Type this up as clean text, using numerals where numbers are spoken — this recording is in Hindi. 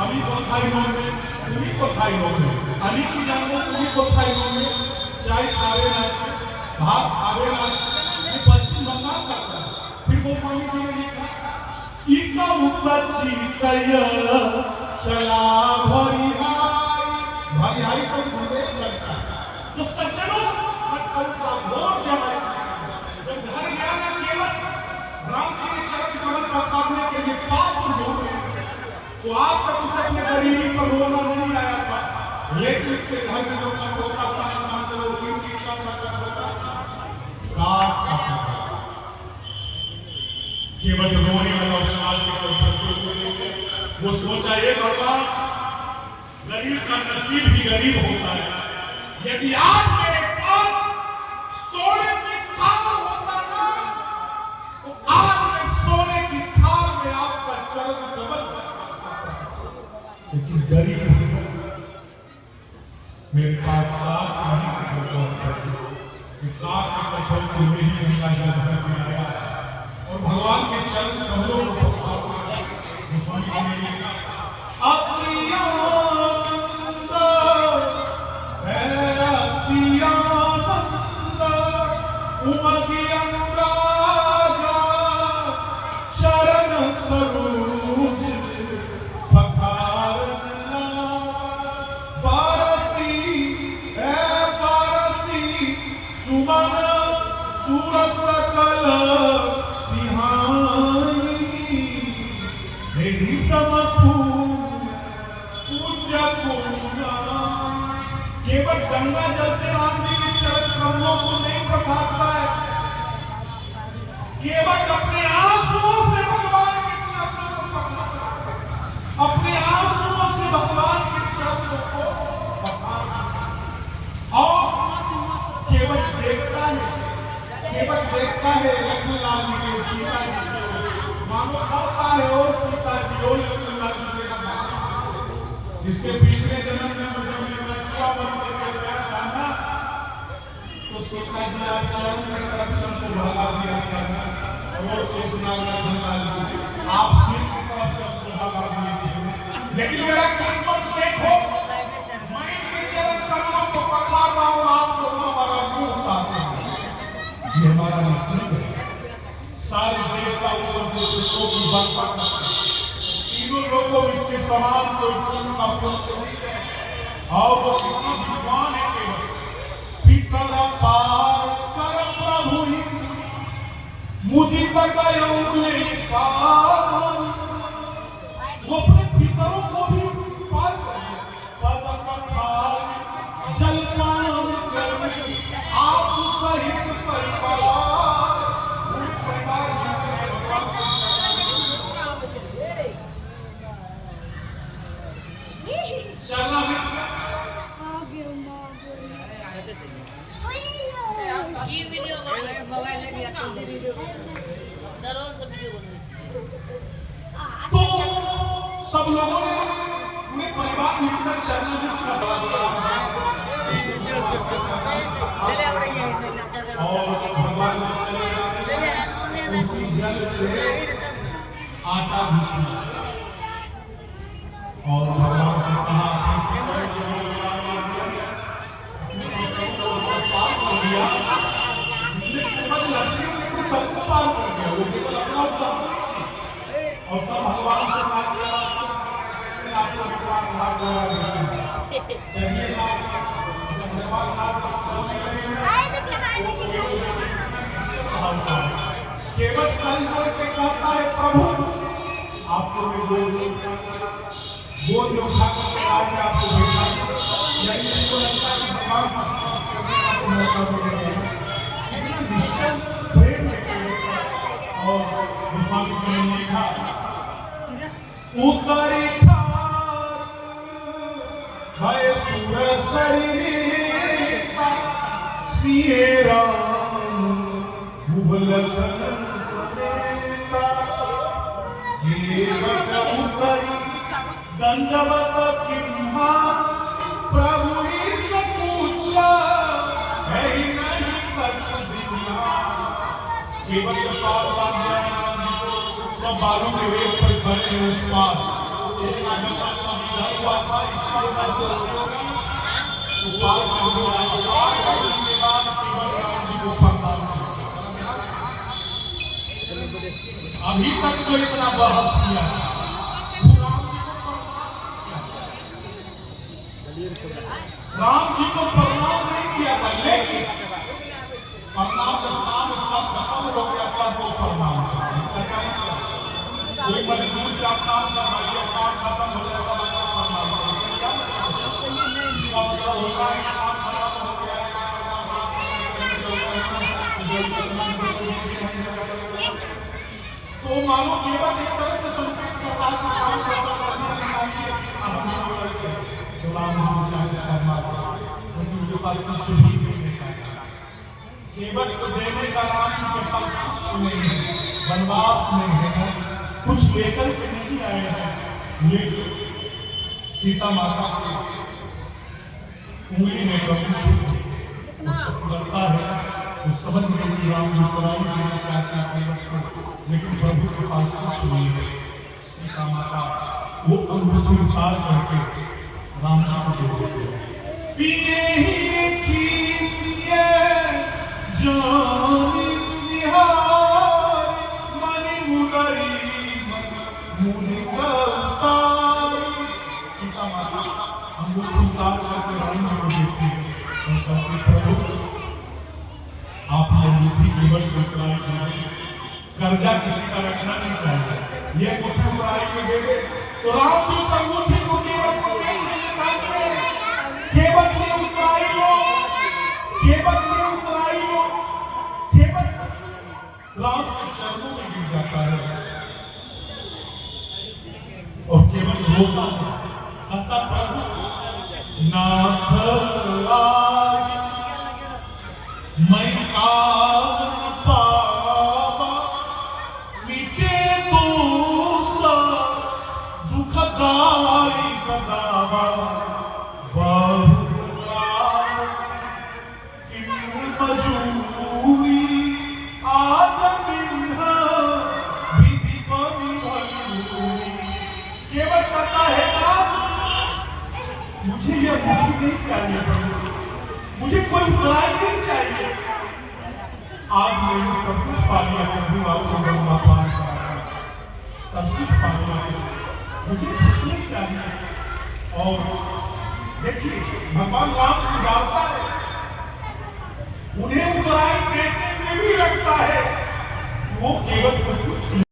আমি কোথায় রইবে তুমি কোথায় রইবে আমি কি জানবো তুমি কোথায় রইবে चाय खावे ना अच्छे भात खावे ना अच्छे ये पश्चिम बंगाल का था फिर गोस्वामी जी ने लिखा इतना उत्तर चीतया चला भरिहाई सब घूमे करता तो सज्जनों हटकल का घोर जमाए जब घर गया ना केवल राम जी के चरण कमल पखारने के लिए पात्र हो तो आज तक उसे अपने गरीबी पर रोना नहीं आया था लेकिन उसके घर में जो कठोरता था की शिक्षा का कठोरता केवल रोने वाला उस समाज के वो सोचा ये भगवान गरीब का नसीब ही गरीब होता है यदि आज मेरे पास सोने की थाल होता ना तो आज मैं सोने की थाल में आपका चरण कमल लेकिन गरीब मेरे पास काट नहीं होता काट के कठोर को में ही गंगा जल भर के लाया और भगवान के चरण कमलों को उमगी अनुरागा शरण सरोज पखारन बारसी सुमन सुर सकल सिहानी मेरी समपू पूज्य पूर्णा केवल गंगा जल से राम जी के चरण कमलों को नहीं पखारता है केवल अपने आंसुओं से भगवान के चरणों को पखारता है अपने आंसुओं से भगवान के चरणों को पखारता और केवल देखता है लक्ष्मणलाल जी को सीता जी को मानो कहता है ओ सीता जी ओ लक्ष्मणलाल जी का नाम इसके पिछले जन्म में मतलब मैं बचुआ बन करके गया था ना तो सीता जी आप चरण में तरफ से हमको भगा दिया करना और शेषनाग लक्ष्मणलाल जी आप सिर की तरफ से हमको भगा दिए थे लेकिन मेरा किस्मत देखो मैं इनके चरण कमलों को पखार रहा हूँ आप लोगों हमारा मुंह उतारते हैं ये हमारा नसीब है सारे देवता ऊपर से पुष्पों की वर्षा करते हैं तीनों लोगों इसके समान कोई पुण्य का पुण्य नहीं है और वो कितना विद्वान है केवल पितर पार कर प्रभु मुदित गए पार वो अपने पितरों को भी पार करे पद पखार जलपान करे आप सहित परिवार पूरे परिवार मिलकर भगवान को चलना भी ये वीडियो मोबाइल में भी आता है दरों सब वीडियो बन तो सब लोगों ने पूरे परिवार मिलकर चलना भी और भगवान ने उसी जल से आटा भी और भगवान से कहा पार कर दिया सबको पार कर दिया वो केवल अपना उद्धार और तब भगवान से बात किया आपको विश्वास भाग होगा चाहिए जब भगवान आपको चलने केवल कल जोड़ के कहता है प्रभु आपको मैं बोल उठा करके आज मैं आपको भेजा यदि इसको लगता है कि भगवान का स्पर्श करने का आपको मौका मिलेगा कितना निश्चल प्रेम है और गोस्वामी जी ने लिखा उतरी ठार भय सुर शरीर सिएरा मुबलकन समेता ये उतरी दंडवत किम्हा प्रभु ईश पूछा है नहीं कछ दिया केवल सब बालू के वेद पर से उस पार एक आदमी इधर हुआ था, इस पार होगा तो पार कर दिया। पार करने के बाद केवल राम जी को प्रणाम किया। अभी तक तो इतना बहस किया, राम जी को प्रणाम नहीं किया था, लेकिन प्रणाम का काम उसका खत्म हो गया, तब वो प्रणाम किया। इसका क्या मतलब? कोई मजदूर से आप काम करवाइए, काम खत्म हो जाएगा, बाद में प्रणाम करिए। क्या मतलब? इसका मतलब होता है कि काम खत्म हो गया, तो मानो केवल एक तरह से संकेत कर रहा है कि काम खत्म करने के लिए आप जो राम जी को चाहे उनके पास कुछ भी नहीं है, केवल तो देने का राम जी के पास कुछ नहीं है, वनवास में है, कुछ लेकर के नहीं आए हैं। लेकिन सीता माता की उंगली में करता है, वो समझ गए कि राम जी तराई देना चाहते हैं, लेकिन प्रभु के पास कुछ नहीं है। सीता माता वो अंगूठी उतार करके राम जी को दे देते हैं। सीता माता अंगूठी उतार करके राम जी को देती है और कहती, प्रभु आपने अंगूठी केवल उतराई दे, कर्जा किसी का रखना नहीं चाहिए, ये अंगूठी उतराई में दे दे। तो राम जी उस अंगूठी को केवल उतराई लो, केवल उतराई लो, केवल राम के चरणों में गिर जाता है और केवल रोता है, कहता प्रभु नाथ आज मैं काम न पावा, मिटे तो सा दुखदाई कदावा, मजूरी आज दिन विधि बनी भूरी। केवल पता है ना, मुझे यह मुझे नहीं चाहिए, मुझे कोई उतराई नहीं चाहिए। आज मैंने सब कुछ पा लिया, प्रभु आपको गंगा पार करा, सब कुछ पा लिया, मुझे कुछ नहीं चाहिए। और देखिए भगवान राम को डालता है, उन्हें उतराई देने में भी लगता है, वो केवल